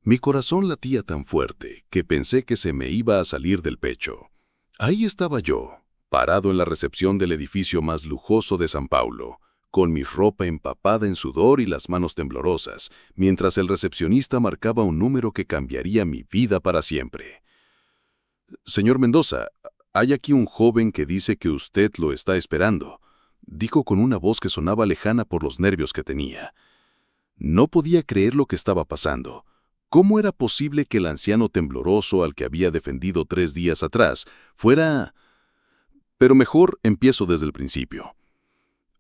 Mi corazón latía tan fuerte que pensé que se me iba a salir del pecho. Ahí estaba yo, parado en la recepción del edificio más lujoso de San Paulo, con mi ropa empapada en sudor y las manos temblorosas, mientras el recepcionista marcaba un número que cambiaría mi vida para siempre. «Señor Mendoza, hay aquí un joven que dice que usted lo está esperando», dijo con una voz que sonaba lejana por los nervios que tenía. No podía creer lo que estaba pasando. ¿Cómo era posible que el anciano tembloroso al que había defendido 3 días atrás fuera...? Pero mejor empiezo desde el principio.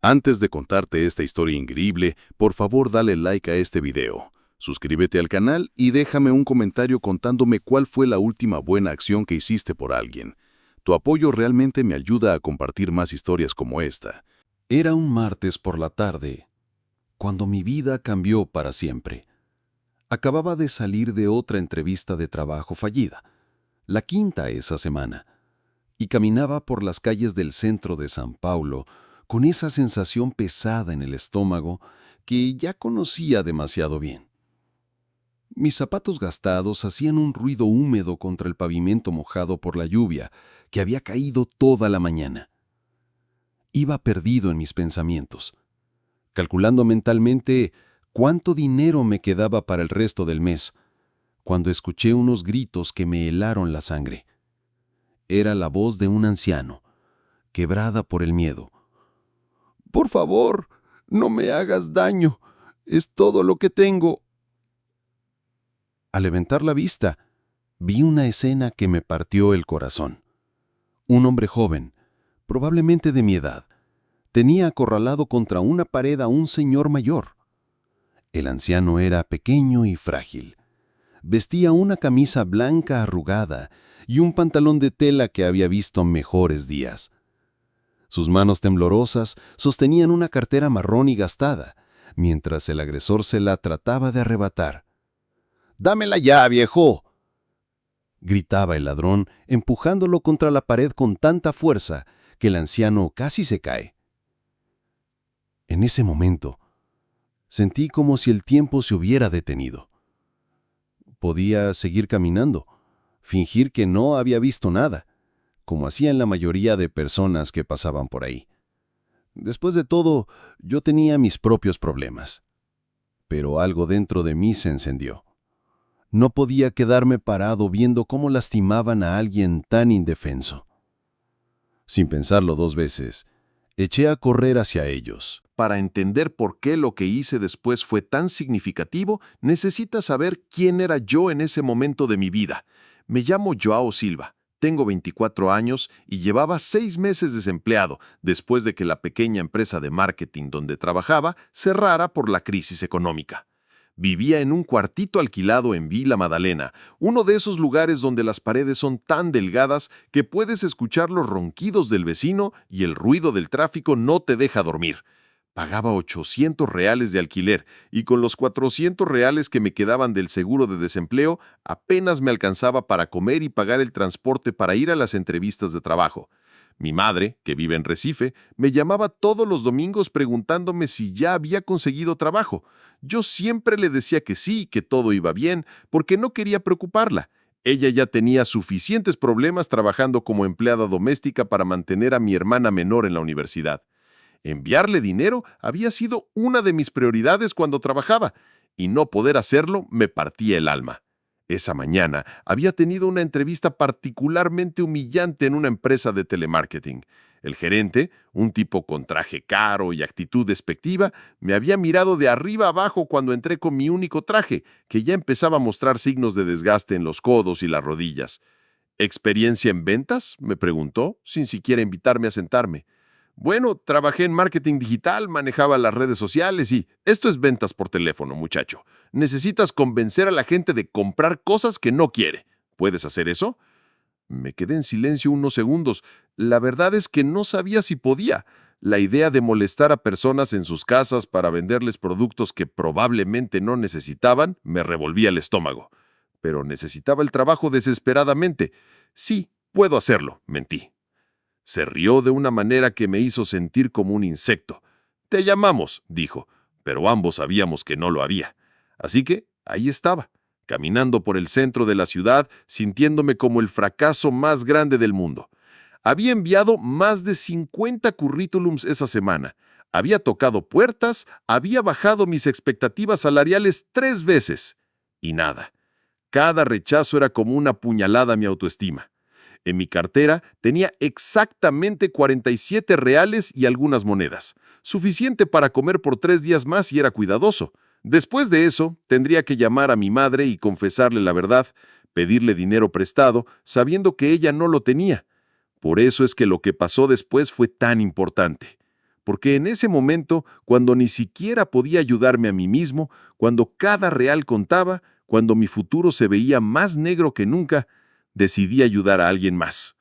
Antes de contarte esta historia increíble, por favor dale like a este video, suscríbete al canal y déjame un comentario contándome cuál fue la última buena acción que hiciste por alguien. Tu apoyo realmente me ayuda a compartir más historias como esta. Era un martes por la tarde, cuando mi vida cambió para siempre. Acababa de salir de otra entrevista de trabajo fallida, la quinta esa semana, y caminaba por las calles del centro de San Paulo con esa sensación pesada en el estómago que ya conocía demasiado bien. Mis zapatos gastados hacían un ruido húmedo contra el pavimento mojado por la lluvia que había caído toda la mañana. Iba perdido en mis pensamientos, calculando mentalmente cuánto dinero me quedaba para el resto del mes, cuando escuché unos gritos que me helaron la sangre. Era la voz de un anciano, quebrada por el miedo. «Por favor, no me hagas daño. Es todo lo que tengo». Al levantar la vista, vi una escena que me partió el corazón. Un hombre joven, probablemente de mi edad, tenía acorralado contra una pared a un señor mayor. El anciano era pequeño y frágil. Vestía una camisa blanca arrugada y un pantalón de tela que había visto mejores días. Sus manos temblorosas sostenían una cartera marrón y gastada, mientras el agresor se la trataba de arrebatar. «¡Dámela ya, viejo!», gritaba el ladrón, empujándolo contra la pared con tanta fuerza que el anciano casi se cae. En ese momento, sentí como si el tiempo se hubiera detenido. Podía seguir caminando, fingir que no había visto nada, como hacían la mayoría de personas que pasaban por ahí. Después de todo, yo tenía mis propios problemas. Pero algo dentro de mí se encendió. No podía quedarme parado viendo cómo lastimaban a alguien tan indefenso. Sin pensarlo 2 veces, eché a correr hacia ellos. Para entender por qué lo que hice después fue tan significativo, necesitas saber quién era yo en ese momento de mi vida. Me llamo Joao Silva, tengo 24 años y llevaba 6 meses desempleado después de que la pequeña empresa de marketing donde trabajaba cerrara por la crisis económica. Vivía en un cuartito alquilado en Vila Madalena, uno de esos lugares donde las paredes son tan delgadas que puedes escuchar los ronquidos del vecino y el ruido del tráfico no te deja dormir. Pagaba 800 reales de alquiler y con los 400 reales que me quedaban del seguro de desempleo apenas me alcanzaba para comer y pagar el transporte para ir a las entrevistas de trabajo. Mi madre, que vive en Recife, me llamaba todos los domingos preguntándome si ya había conseguido trabajo. Yo siempre le decía que sí, que todo iba bien, porque no quería preocuparla. Ella ya tenía suficientes problemas trabajando como empleada doméstica para mantener a mi hermana menor en la universidad. Enviarle dinero había sido una de mis prioridades cuando trabajaba, y no poder hacerlo me partía el alma. Esa mañana había tenido una entrevista particularmente humillante en una empresa de telemarketing. El gerente, un tipo con traje caro y actitud despectiva, me había mirado de arriba abajo cuando entré con mi único traje, que ya empezaba a mostrar signos de desgaste en los codos y las rodillas. ¿Experiencia en ventas?, me preguntó, sin siquiera invitarme a sentarme. Bueno, trabajé en marketing digital, manejaba las redes sociales y esto es ventas por teléfono, muchacho. Necesitas convencer a la gente de comprar cosas que no quiere. ¿Puedes hacer eso? Me quedé en silencio unos segundos. La verdad es que no sabía si podía. La idea de molestar a personas en sus casas para venderles productos que probablemente no necesitaban me revolvía el estómago. Pero necesitaba el trabajo desesperadamente. Sí, puedo hacerlo, mentí. Se rió de una manera que me hizo sentir como un insecto. «Te llamamos», dijo, pero ambos sabíamos que no lo había. Así que ahí estaba, caminando por el centro de la ciudad, sintiéndome como el fracaso más grande del mundo. Había enviado más de 50 currículums esa semana. Había tocado puertas, había bajado mis expectativas salariales 3 veces. Y nada. Cada rechazo era como una puñalada a mi autoestima. En mi cartera tenía exactamente 47 reales y algunas monedas, suficiente para comer por 3 días más si era cuidadoso. Después de eso, tendría que llamar a mi madre y confesarle la verdad, pedirle dinero prestado, sabiendo que ella no lo tenía. Por eso es que lo que pasó después fue tan importante. Porque en ese momento, cuando ni siquiera podía ayudarme a mí mismo, cuando cada real contaba, cuando mi futuro se veía más negro que nunca, decidí ayudar a alguien más.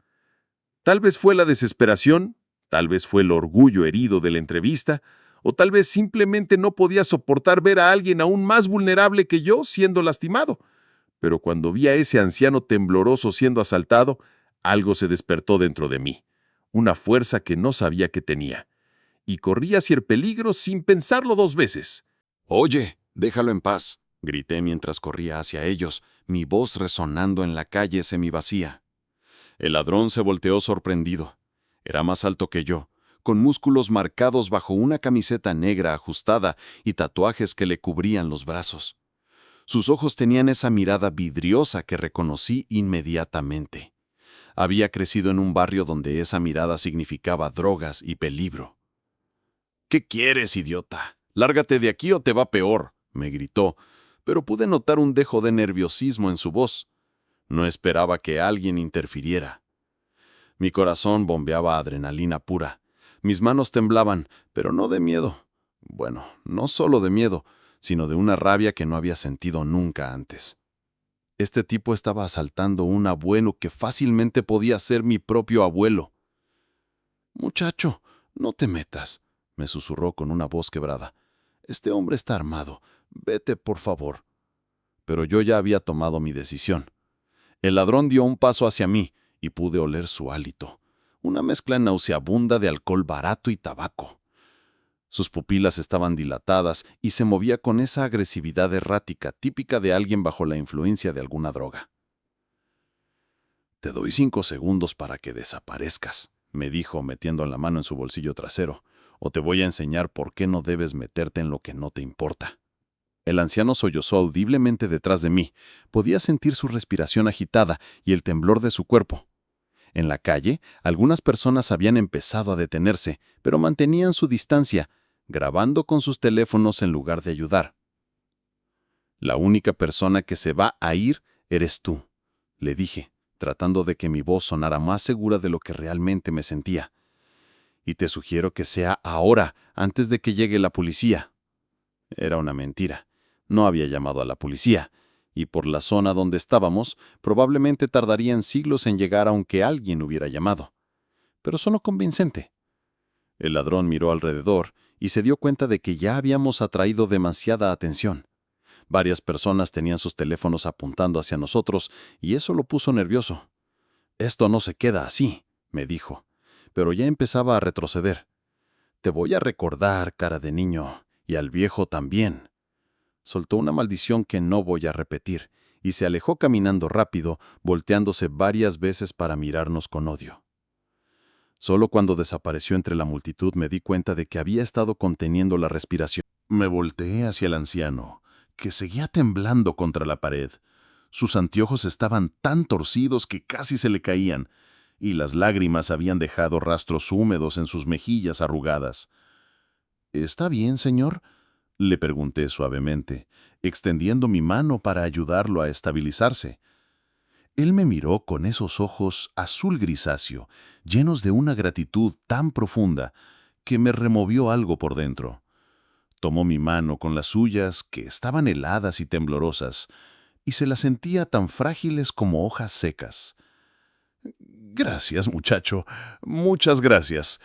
Tal vez fue la desesperación, tal vez fue el orgullo herido de la entrevista, o tal vez simplemente no podía soportar ver a alguien aún más vulnerable que yo siendo lastimado. Pero cuando vi a ese anciano tembloroso siendo asaltado, algo se despertó dentro de mí, una fuerza que no sabía que tenía. Y corrí hacia el peligro sin pensarlo 2 veces. «Oye, déjalo en paz», grité mientras corría hacia ellos, mi voz resonando en la calle semivacía. El ladrón se volteó sorprendido. Era más alto que yo, con músculos marcados bajo una camiseta negra ajustada y tatuajes que le cubrían los brazos. Sus ojos tenían esa mirada vidriosa que reconocí inmediatamente. Había crecido en un barrio donde esa mirada significaba drogas y peligro. «¿Qué quieres, idiota? Lárgate de aquí o te va peor», me gritó, pero pude notar un dejo de nerviosismo en su voz. No esperaba que alguien interfiriera. Mi corazón bombeaba adrenalina pura. Mis manos temblaban, pero no de miedo. Bueno, no solo de miedo, sino de una rabia que no había sentido nunca antes. Este tipo estaba asaltando a un abuelo que fácilmente podía ser mi propio abuelo. «Muchacho, no te metas», me susurró con una voz quebrada. «Este hombre está armado. Vete, por favor». Pero yo ya había tomado mi decisión. El ladrón dio un paso hacia mí y pude oler su hálito, una mezcla nauseabunda de alcohol barato y tabaco. Sus pupilas estaban dilatadas y se movía con esa agresividad errática típica de alguien bajo la influencia de alguna droga. «Te doy 5 segundos para que desaparezcas», me dijo metiendo la mano en su bolsillo trasero, «o te voy a enseñar por qué no debes meterte en lo que no te importa». El anciano sollozó audiblemente detrás de mí. Podía sentir su respiración agitada y el temblor de su cuerpo. En la calle, algunas personas habían empezado a detenerse, pero mantenían su distancia, grabando con sus teléfonos en lugar de ayudar. «La única persona que se va a ir eres tú», le dije, tratando de que mi voz sonara más segura de lo que realmente me sentía. «Y te sugiero que sea ahora, antes de que llegue la policía». Era una mentira. No había llamado a la policía, y por la zona donde estábamos, probablemente tardarían siglos en llegar aunque alguien hubiera llamado. Pero sonó convincente. El ladrón miró alrededor y se dio cuenta de que ya habíamos atraído demasiada atención. Varias personas tenían sus teléfonos apuntando hacia nosotros y eso lo puso nervioso. «Esto no se queda así», me dijo, pero ya empezaba a retroceder. «Te voy a recordar, cara de niño, y al viejo también». Soltó una maldición que no voy a repetir y se alejó caminando rápido, volteándose varias veces para mirarnos con odio. Solo cuando desapareció entre la multitud me di cuenta de que había estado conteniendo la respiración. Me volteé hacia el anciano, que seguía temblando contra la pared. Sus anteojos estaban tan torcidos que casi se le caían, y las lágrimas habían dejado rastros húmedos en sus mejillas arrugadas. «¿Está bien, señor?», le pregunté suavemente, extendiendo mi mano para ayudarlo a estabilizarse. Él me miró con esos ojos azul grisáceo, llenos de una gratitud tan profunda que me removió algo por dentro. Tomó mi mano con las suyas, que estaban heladas y temblorosas, y se las sentía tan frágiles como hojas secas. «Gracias, muchacho, muchas gracias»,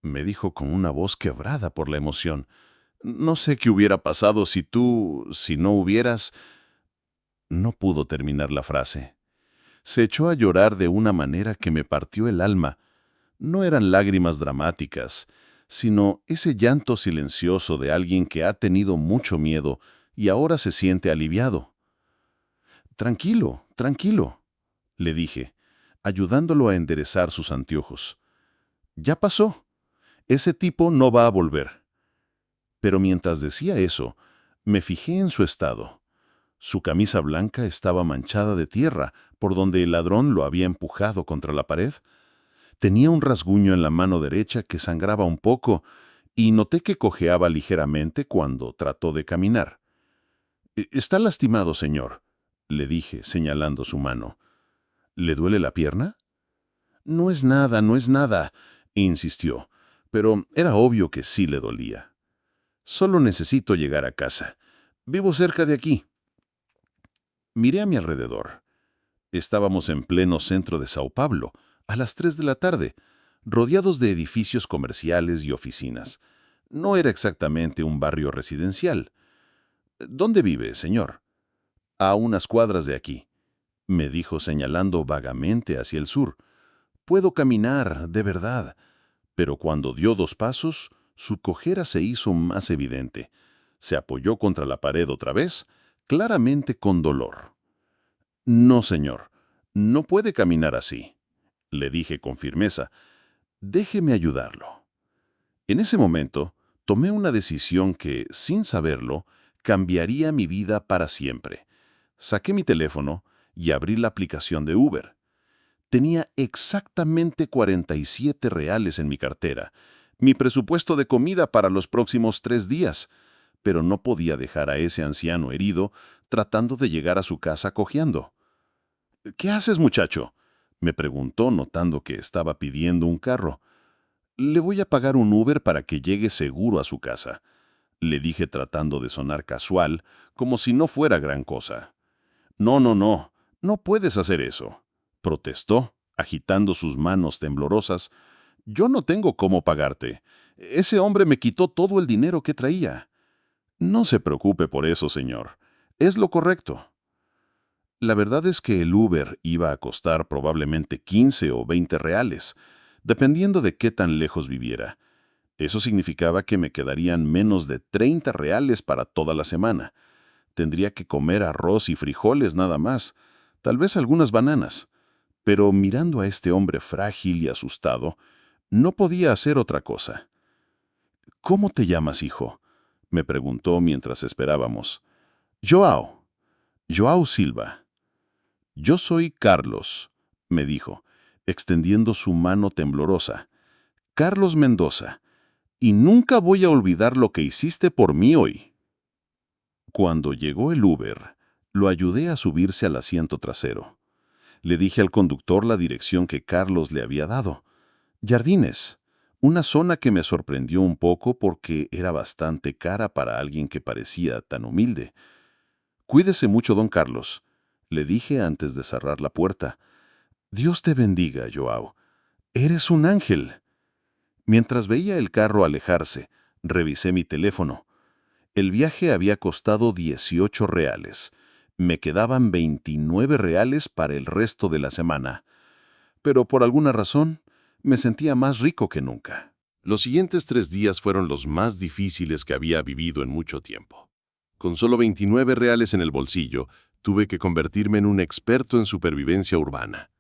me dijo con una voz quebrada por la emoción. «No sé qué hubiera pasado si no hubieras...». No pudo terminar la frase. Se echó a llorar de una manera que me partió el alma. No eran lágrimas dramáticas, sino ese llanto silencioso de alguien que ha tenido mucho miedo y ahora se siente aliviado. Tranquilo, tranquilo, le dije, ayudándolo a enderezar sus anteojos. Ya pasó. Ese tipo no va a volver. Pero mientras decía eso, me fijé en su estado. Su camisa blanca estaba manchada de tierra, por donde el ladrón lo había empujado contra la pared. Tenía un rasguño en la mano derecha que sangraba un poco, y noté que cojeaba ligeramente cuando trató de caminar. «Está lastimado, señor», le dije, señalando su mano. «¿Le duele la pierna?» «No es nada, no es nada», insistió, pero era obvio que sí le dolía. «Solo necesito llegar a casa. Vivo cerca de aquí». Miré a mi alrededor. Estábamos en pleno centro de Sao Paulo, a las 3 de la tarde, rodeados de edificios comerciales y oficinas. No era exactamente un barrio residencial. «¿Dónde vive, señor?» «A unas cuadras de aquí», me dijo señalando vagamente hacia el sur. «Puedo caminar, de verdad». Pero cuando dio 2 pasos, su cojera se hizo más evidente. Se apoyó contra la pared otra vez, claramente con dolor. «No, señor, no puede caminar así», le dije con firmeza. «Déjeme ayudarlo». En ese momento, tomé una decisión que, sin saberlo, cambiaría mi vida para siempre. Saqué mi teléfono y abrí la aplicación de Uber. Tenía exactamente 47 reales en mi cartera, mi presupuesto de comida para los próximos 3 días, pero no podía dejar a ese anciano herido tratando de llegar a su casa cojeando. «¿Qué haces, muchacho?», me preguntó notando que estaba pidiendo un carro. «Le voy a pagar un Uber para que llegue seguro a su casa», le dije tratando de sonar casual, como si no fuera gran cosa. «No, no, no, no puedes hacer eso», protestó, agitando sus manos temblorosas. «Yo no tengo cómo pagarte. Ese hombre me quitó todo el dinero que traía». «No se preocupe por eso, señor. Es lo correcto». La verdad es que el Uber iba a costar probablemente 15 o 20 reales, dependiendo de qué tan lejos viviera. Eso significaba que me quedarían menos de 30 reales para toda la semana. Tendría que comer arroz y frijoles nada más, tal vez algunas bananas. Pero mirando a este hombre frágil y asustado, no podía hacer otra cosa. «¿Cómo te llamas, hijo?», me preguntó mientras esperábamos. «Joao. Joao Silva». «Yo soy Carlos», me dijo, extendiendo su mano temblorosa. «Carlos Mendoza. Y nunca voy a olvidar lo que hiciste por mí hoy». Cuando llegó el Uber, lo ayudé a subirse al asiento trasero. Le dije al conductor la dirección que Carlos le había dado. Jardines, una zona que me sorprendió un poco porque era bastante cara para alguien que parecía tan humilde. «Cuídese mucho, don Carlos», le dije antes de cerrar la puerta. «Dios te bendiga, Joao. Eres un ángel». Mientras veía el carro alejarse, revisé mi teléfono. El viaje había costado 18 reales. Me quedaban 29 reales para el resto de la semana. Pero por alguna razón, me sentía más rico que nunca. Los siguientes 3 días fueron los más difíciles que había vivido en mucho tiempo. Con solo 29 reales en el bolsillo, tuve que convertirme en un experto en supervivencia urbana.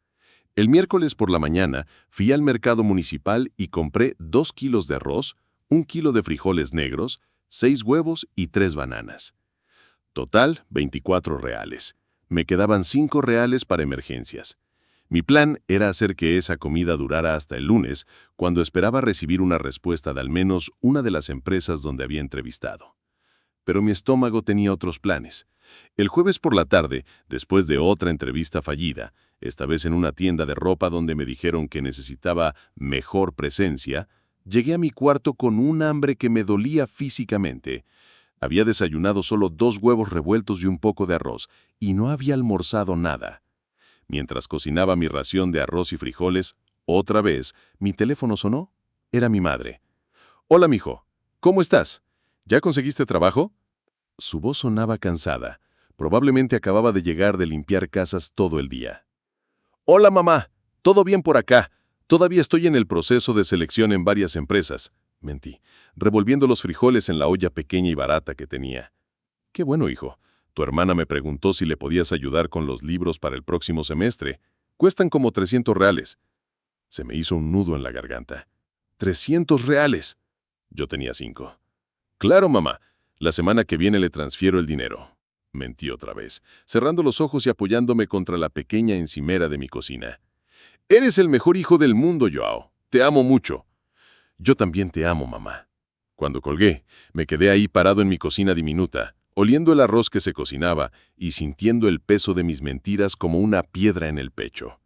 El miércoles por la mañana fui al mercado municipal y compré 2 kilos de arroz, 1 kilo de frijoles negros, 6 huevos y 3 bananas. Total, 24 reales. Me quedaban 5 reales para emergencias. Mi plan era hacer que esa comida durara hasta el lunes, cuando esperaba recibir una respuesta de al menos una de las empresas donde había entrevistado. Pero mi estómago tenía otros planes. El jueves por la tarde, después de otra entrevista fallida, esta vez en una tienda de ropa donde me dijeron que necesitaba mejor presencia, llegué a mi cuarto con un hambre que me dolía físicamente. Había desayunado solo 2 huevos revueltos y un poco de arroz, y no había almorzado nada. Mientras cocinaba mi ración de arroz y frijoles, otra vez, mi teléfono sonó. Era mi madre. «Hola, mijo. ¿Cómo estás? ¿Ya conseguiste trabajo?». Su voz sonaba cansada. Probablemente acababa de llegar de limpiar casas todo el día. «Hola, mamá. ¿Todo bien por acá? Todavía estoy en el proceso de selección en varias empresas», mentí, revolviendo los frijoles en la olla pequeña y barata que tenía. «Qué bueno, hijo. Tu hermana me preguntó si le podías ayudar con los libros para el próximo semestre. Cuestan como 300 reales. Se me hizo un nudo en la garganta. ¡300 reales! Yo tenía 5. Claro, mamá. La semana que viene le transfiero el dinero. Mentí otra vez, cerrando los ojos y apoyándome contra la pequeña encimera de mi cocina. Eres el mejor hijo del mundo, Joao. Te amo mucho. Yo también te amo, mamá. Cuando colgué, me quedé ahí parado en mi cocina diminuta, oliendo el arroz que se cocinaba y sintiendo el peso de mis mentiras como una piedra en el pecho.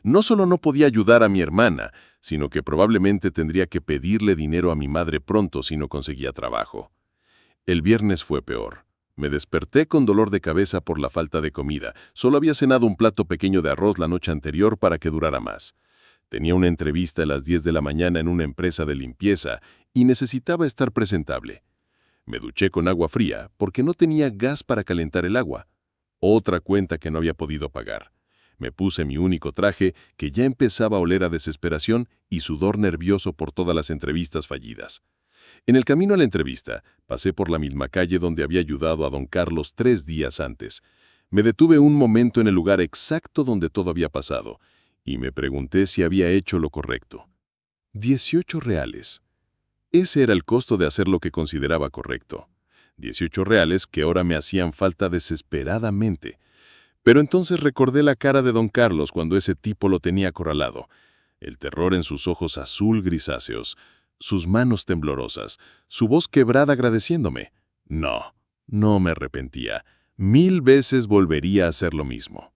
No solo no podía ayudar a mi hermana, sino que probablemente tendría que pedirle dinero a mi madre pronto si no conseguía trabajo. El viernes fue peor. Me desperté con dolor de cabeza por la falta de comida. Solo había cenado un plato pequeño de arroz la noche anterior para que durara más. Tenía una entrevista a las 10 de la mañana en una empresa de limpieza y necesitaba estar presentable. Me duché con agua fría porque no tenía gas para calentar el agua. Otra cuenta que no había podido pagar. Me puse mi único traje, que ya empezaba a oler a desesperación y sudor nervioso por todas las entrevistas fallidas. En el camino a la entrevista, pasé por la misma calle donde había ayudado a don Carlos 3 días antes. Me detuve un momento en el lugar exacto donde todo había pasado y me pregunté si había hecho lo correcto. 18 reales. Ese era el costo de hacer lo que consideraba correcto. 18 reales que ahora me hacían falta desesperadamente. Pero entonces recordé la cara de don Carlos cuando ese tipo lo tenía acorralado. El terror en sus ojos azul grisáceos, sus manos temblorosas, su voz quebrada agradeciéndome. No me arrepentía. 1000 veces volvería a hacer lo mismo.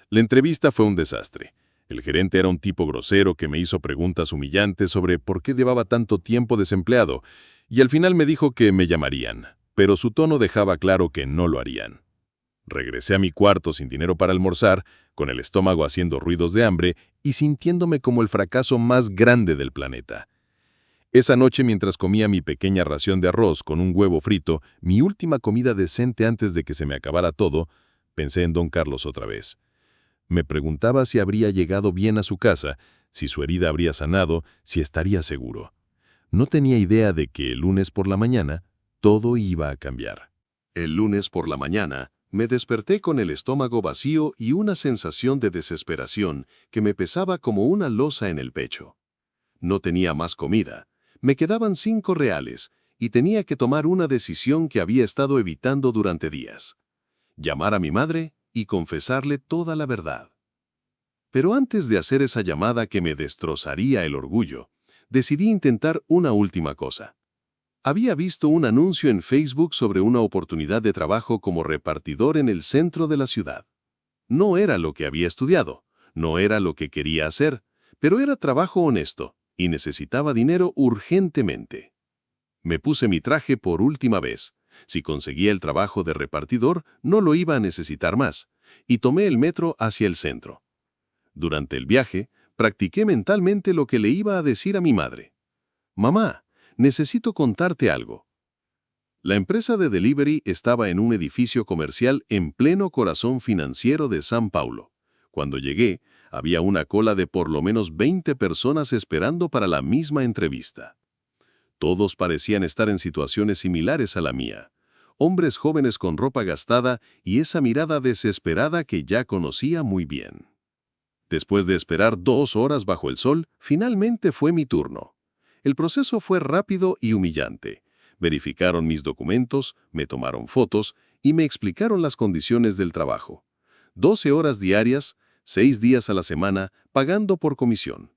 La entrevista fue un desastre. El gerente era un tipo grosero que me hizo preguntas humillantes sobre por qué llevaba tanto tiempo desempleado, y al final me dijo que me llamarían, pero su tono dejaba claro que no lo harían. Regresé a mi cuarto sin dinero para almorzar, con el estómago haciendo ruidos de hambre y sintiéndome como el fracaso más grande del planeta. Esa noche, mientras comía mi pequeña ración de arroz con un huevo frito, mi última comida decente antes de que se me acabara todo, pensé en don Carlos otra vez. Me preguntaba si habría llegado bien a su casa, si su herida habría sanado, si estaría seguro. No tenía idea de que el lunes por la mañana todo iba a cambiar. El lunes por la mañana me desperté con el estómago vacío y una sensación de desesperación que me pesaba como una losa en el pecho. No tenía más comida, me quedaban 5 reales y tenía que tomar una decisión que había estado evitando durante días. Llamar a mi madre y confesarle toda la verdad. Pero antes de hacer esa llamada que me destrozaría el orgullo, decidí intentar una última cosa. Había visto un anuncio en Facebook sobre una oportunidad de trabajo como repartidor en el centro de la ciudad. No era lo que había estudiado, no era lo que quería hacer, pero era trabajo honesto y necesitaba dinero urgentemente. Me puse mi traje por última vez. Si conseguía el trabajo de repartidor, no lo iba a necesitar más, y tomé el metro hacia el centro. Durante el viaje, practiqué mentalmente lo que le iba a decir a mi madre. «Mamá, necesito contarte algo». La empresa de delivery estaba en un edificio comercial en pleno corazón financiero de São Paulo. Cuando llegué, había una cola de por lo menos 20 personas esperando para la misma entrevista. Todos parecían estar en situaciones similares a la mía. Hombres jóvenes con ropa gastada y esa mirada desesperada que ya conocía muy bien. Después de esperar 2 horas bajo el sol, finalmente fue mi turno. El proceso fue rápido y humillante. Verificaron mis documentos, me tomaron fotos y me explicaron las condiciones del trabajo. 12 horas diarias, 6 días a la semana, pagando por comisión.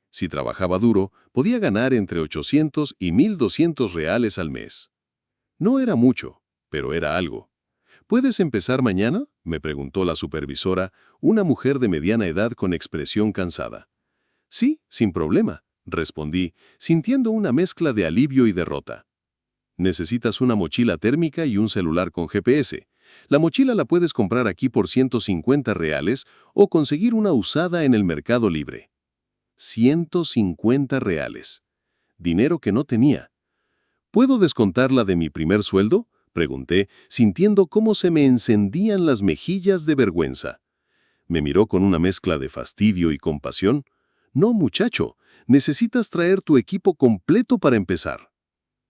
Si trabajaba duro, podía ganar entre 800 y 1.200 reales al mes. No era mucho, pero era algo. ¿Puedes empezar mañana?, me preguntó la supervisora, una mujer de mediana edad con expresión cansada. Sí, sin problema, respondí, sintiendo una mezcla de alivio y derrota. Necesitas una mochila térmica y un celular con GPS. La mochila la puedes comprar aquí por 150 reales o conseguir una usada en el Mercado Libre. 150 reales. Dinero que no tenía. ¿Puedo descontarla de mi primer sueldo?, pregunté, sintiendo cómo se me encendían las mejillas de vergüenza. Me miró con una mezcla de fastidio y compasión. No, muchacho, necesitas traer tu equipo completo para empezar.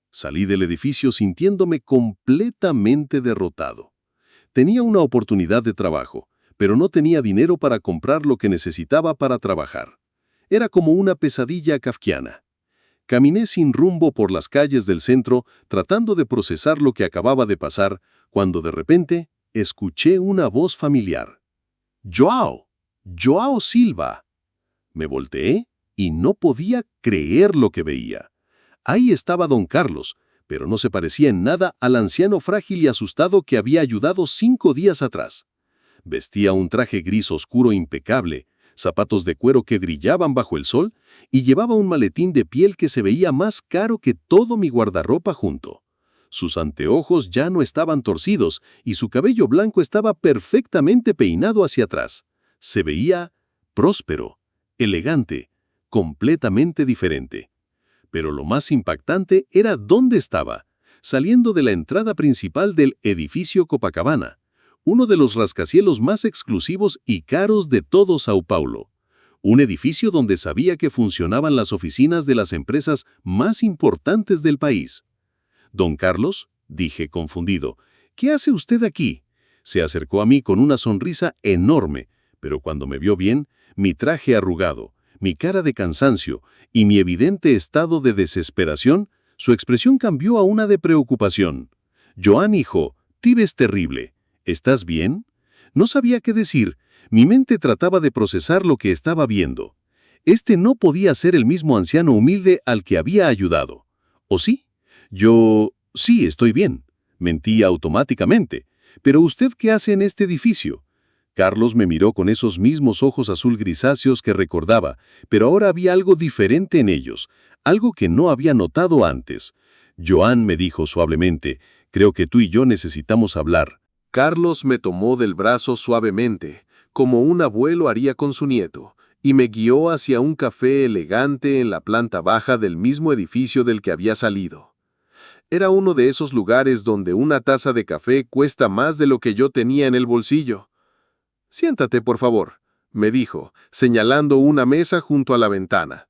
Salí del edificio sintiéndome completamente derrotado. Tenía una oportunidad de trabajo, pero no tenía dinero para comprar lo que necesitaba para trabajar. Era como una pesadilla kafkiana. Caminé sin rumbo por las calles del centro tratando de procesar lo que acababa de pasar, cuando de repente escuché una voz familiar. ¡Joao! ¡Joao Silva! Me volteé y no podía creer lo que veía. Ahí estaba don Carlos, pero no se parecía en nada al anciano frágil y asustado que había ayudado 5 días atrás. Vestía un traje gris oscuro impecable, zapatos de cuero que brillaban bajo el sol y llevaba un maletín de piel que se veía más caro que todo mi guardarropa junto. Sus anteojos ya no estaban torcidos y su cabello blanco estaba perfectamente peinado hacia atrás. Se veía próspero, elegante, completamente diferente. Pero lo más impactante era dónde estaba, saliendo de la entrada principal del edificio Copacabana, uno de los rascacielos más exclusivos y caros de todo Sao Paulo. Un edificio donde sabía que funcionaban las oficinas de las empresas más importantes del país. «Don Carlos», dije confundido, «¿qué hace usted aquí?». Se acercó a mí con una sonrisa enorme, pero cuando me vio bien, mi traje arrugado, mi cara de cansancio y mi evidente estado de desesperación, su expresión cambió a una de preocupación. «Joan, hijo, te ves terrible. ¿Estás bien?». No sabía qué decir. Mi mente trataba de procesar lo que estaba viendo. Este no podía ser el mismo anciano humilde al que había ayudado. ¿O sí? Sí, estoy bien. Mentí automáticamente. ¿Pero usted qué hace en este edificio? Carlos me miró con esos mismos ojos azul grisáceos que recordaba, pero ahora había algo diferente en ellos, algo que no había notado antes. «Joan», me dijo suavemente, «creo que tú y yo necesitamos hablar». Carlos me tomó del brazo suavemente, como un abuelo haría con su nieto, y me guió hacia un café elegante en la planta baja del mismo edificio del que había salido. Era uno de esos lugares donde una taza de café cuesta más de lo que yo tenía en el bolsillo. «Siéntate, por favor», me dijo, señalando una mesa junto a la ventana.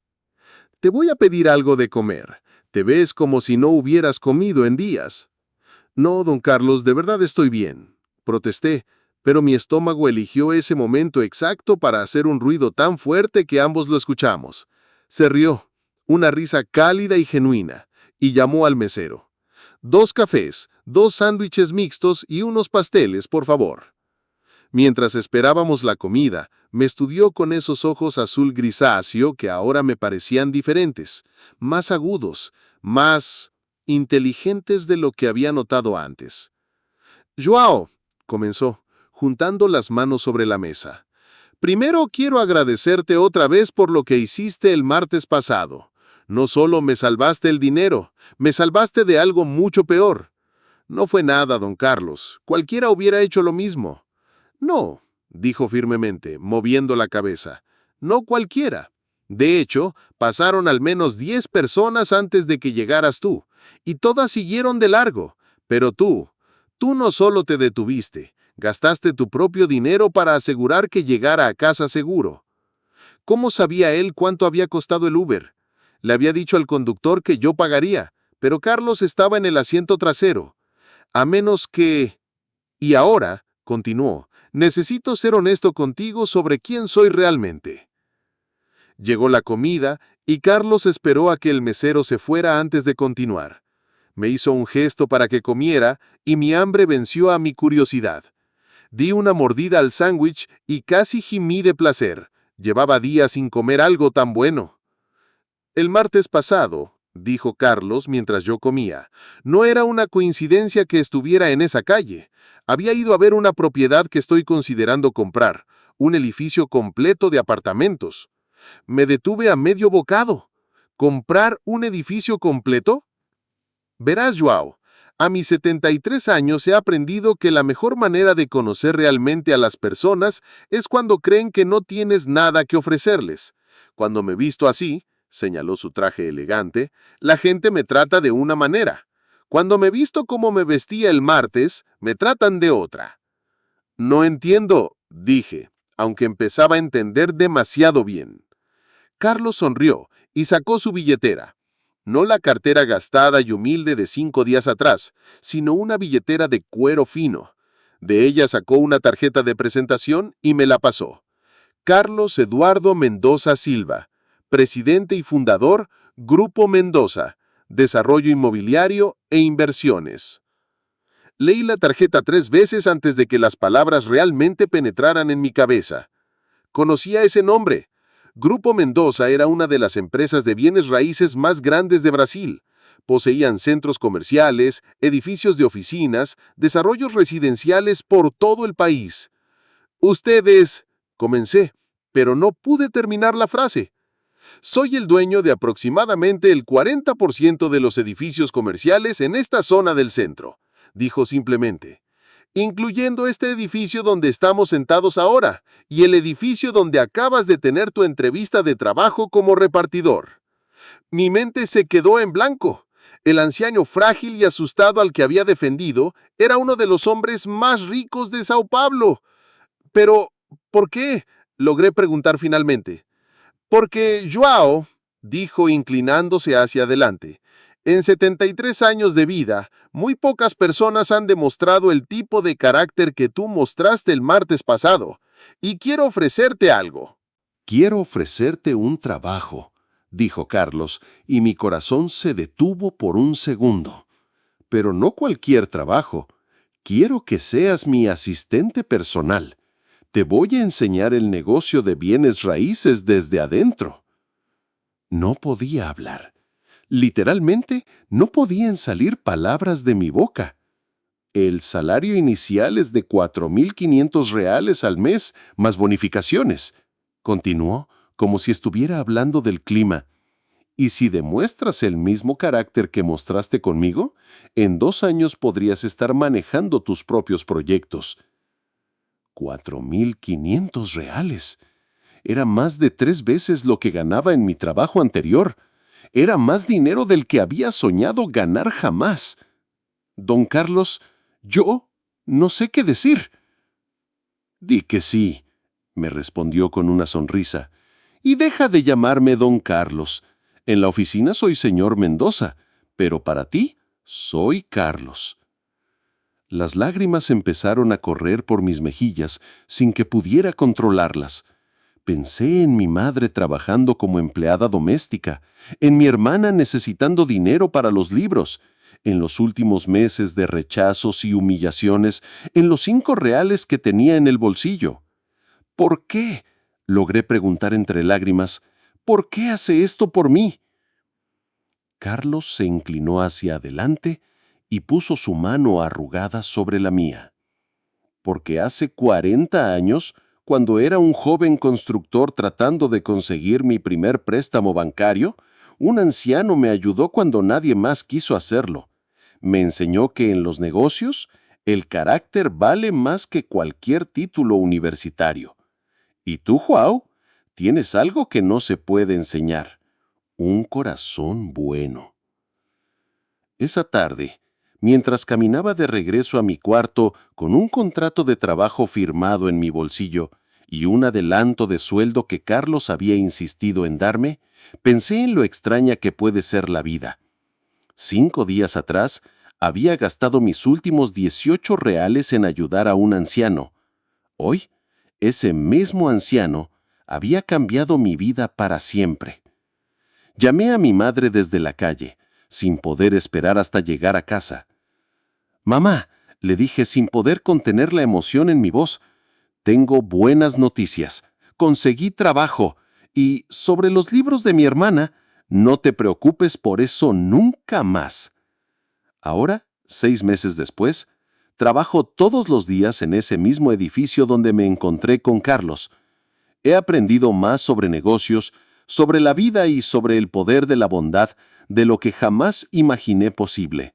«Te voy a pedir algo de comer. Te ves como si no hubieras comido en días». «No, don Carlos, de verdad estoy bien», protesté, pero mi estómago eligió ese momento exacto para hacer un ruido tan fuerte que ambos lo escuchamos. Se rió, una risa cálida y genuina, y llamó al mesero. «2 cafés, 2 sándwiches mixtos y unos pasteles, por favor». Mientras esperábamos la comida, me estudió con esos ojos azul grisáceo que ahora me parecían diferentes, más agudos, más inteligentes de lo que había notado antes. «Joao», comenzó, juntando las manos sobre la mesa. «Primero quiero agradecerte otra vez por lo que hiciste el martes pasado. No solo me salvaste el dinero, me salvaste de algo mucho peor». «No fue nada, don Carlos. Cualquiera hubiera hecho lo mismo». «No», dijo firmemente, moviendo la cabeza. «No cualquiera. De hecho, pasaron al menos 10 personas antes de que llegaras tú, y todas siguieron de largo. Pero tú no solo te detuviste, gastaste tu propio dinero para asegurar que llegara a casa seguro». ¿Cómo sabía él cuánto había costado el Uber? Le había dicho al conductor que yo pagaría, pero Carlos estaba en el asiento trasero. A menos que... «Y ahora», continuó, «necesito ser honesto contigo sobre quién soy realmente». Llegó la comida y Carlos esperó a que el mesero se fuera antes de continuar. Me hizo un gesto para que comiera y mi hambre venció a mi curiosidad. Di una mordida al sándwich y casi gimí de placer. Llevaba días sin comer algo tan bueno. «El martes pasado», dijo Carlos mientras yo comía, «no era una coincidencia que estuviera en esa calle. Había ido a ver una propiedad que estoy considerando comprar, un edificio completo de apartamentos. Me detuve a medio bocado. ¿Comprar un edificio completo? Verás, Joao, a mis 73 años he aprendido que la mejor manera de conocer realmente a las personas es cuando creen que no tienes nada que ofrecerles. Cuando me visto así», señaló su traje elegante, «la gente me trata de una manera. Cuando me visto como me vestía el martes, me tratan de otra». «No entiendo», dije, aunque empezaba a entender demasiado bien. Carlos sonrió y sacó su billetera. No la cartera gastada y humilde de 5 días atrás, sino una billetera de cuero fino. De ella sacó una tarjeta de presentación y me la pasó. Carlos Eduardo Mendoza Silva, presidente y fundador, Grupo Mendoza, Desarrollo Inmobiliario e Inversiones. Leí la tarjeta 3 veces antes de que las palabras realmente penetraran en mi cabeza. Conocía ese nombre. Grupo Mendoza era una de las empresas de bienes raíces más grandes de Brasil. Poseían centros comerciales, edificios de oficinas, desarrollos residenciales por todo el país. Ustedes, comencé, pero no pude terminar la frase. Soy el dueño de aproximadamente el 40% de los edificios comerciales en esta zona del centro, dijo simplemente, incluyendo este edificio donde estamos sentados ahora y el edificio donde acabas de tener tu entrevista de trabajo como repartidor. Mi mente se quedó en blanco. El anciano frágil y asustado al que había defendido era uno de los hombres más ricos de Sao Paulo. Pero, ¿por qué?, logré preguntar finalmente. Porque Joao, dijo inclinándose hacia adelante, en 73 años de vida, muy pocas personas han demostrado el tipo de carácter que tú mostraste el martes pasado, y quiero ofrecerte algo. Quiero ofrecerte un trabajo, dijo Carlos, y mi corazón se detuvo por un segundo. Pero no cualquier trabajo. Quiero que seas mi asistente personal. Te voy a enseñar el negocio de bienes raíces desde adentro. No podía hablar. Literalmente, no podían salir palabras de mi boca. El salario inicial es de 4.500 reales al mes, más bonificaciones. Continuó, como si estuviera hablando del clima. Y si demuestras el mismo carácter que mostraste conmigo, en 2 años podrías estar manejando tus propios proyectos. 4.500 reales. Era más de 3 veces lo que ganaba en mi trabajo anterior. Era más dinero del que había soñado ganar jamás. Don Carlos, yo no sé qué decir. Di que sí, me respondió con una sonrisa. Y deja de llamarme Don Carlos. En la oficina soy señor Mendoza, pero para ti soy Carlos. Las lágrimas empezaron a correr por mis mejillas sin que pudiera controlarlas. Pensé en mi madre trabajando como empleada doméstica, en mi hermana necesitando dinero para los libros, en los últimos meses de rechazos y humillaciones, en los 5 reales que tenía en el bolsillo. ¿Por qué?, logré preguntar entre lágrimas. ¿Por qué hace esto por mí? Carlos se inclinó hacia adelante y puso su mano arrugada sobre la mía. Porque hace 40 años, cuando era un joven constructor tratando de conseguir mi primer préstamo bancario, un anciano me ayudó cuando nadie más quiso hacerlo. Me enseñó que en los negocios, el carácter vale más que cualquier título universitario. ¿Y tú, Joao? Tienes algo que no se puede enseñar: un corazón bueno. Esa tarde, mientras caminaba de regreso a mi cuarto con un contrato de trabajo firmado en mi bolsillo y un adelanto de sueldo que Carlos había insistido en darme, pensé en lo extraña que puede ser la vida. 5 días atrás, había gastado mis últimos 18 reales en ayudar a un anciano. Hoy, ese mismo anciano había cambiado mi vida para siempre. Llamé a mi madre desde la calle, sin poder esperar hasta llegar a casa. «Mamá», le dije sin poder contener la emoción en mi voz, «tengo buenas noticias. Conseguí trabajo. Y sobre los libros de mi hermana, no te preocupes por eso nunca más». Ahora, 6 meses después, trabajo todos los días en ese mismo edificio donde me encontré con Carlos. He aprendido más sobre negocios, sobre la vida y sobre el poder de la bondad de lo que jamás imaginé posible.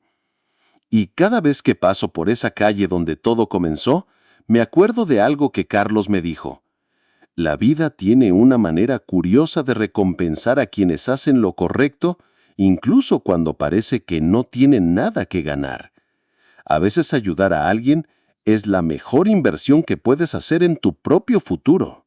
Y cada vez que paso por esa calle donde todo comenzó, me acuerdo de algo que Carlos me dijo. La vida tiene una manera curiosa de recompensar a quienes hacen lo correcto, incluso cuando parece que no tienen nada que ganar. A veces ayudar a alguien es la mejor inversión que puedes hacer en tu propio futuro.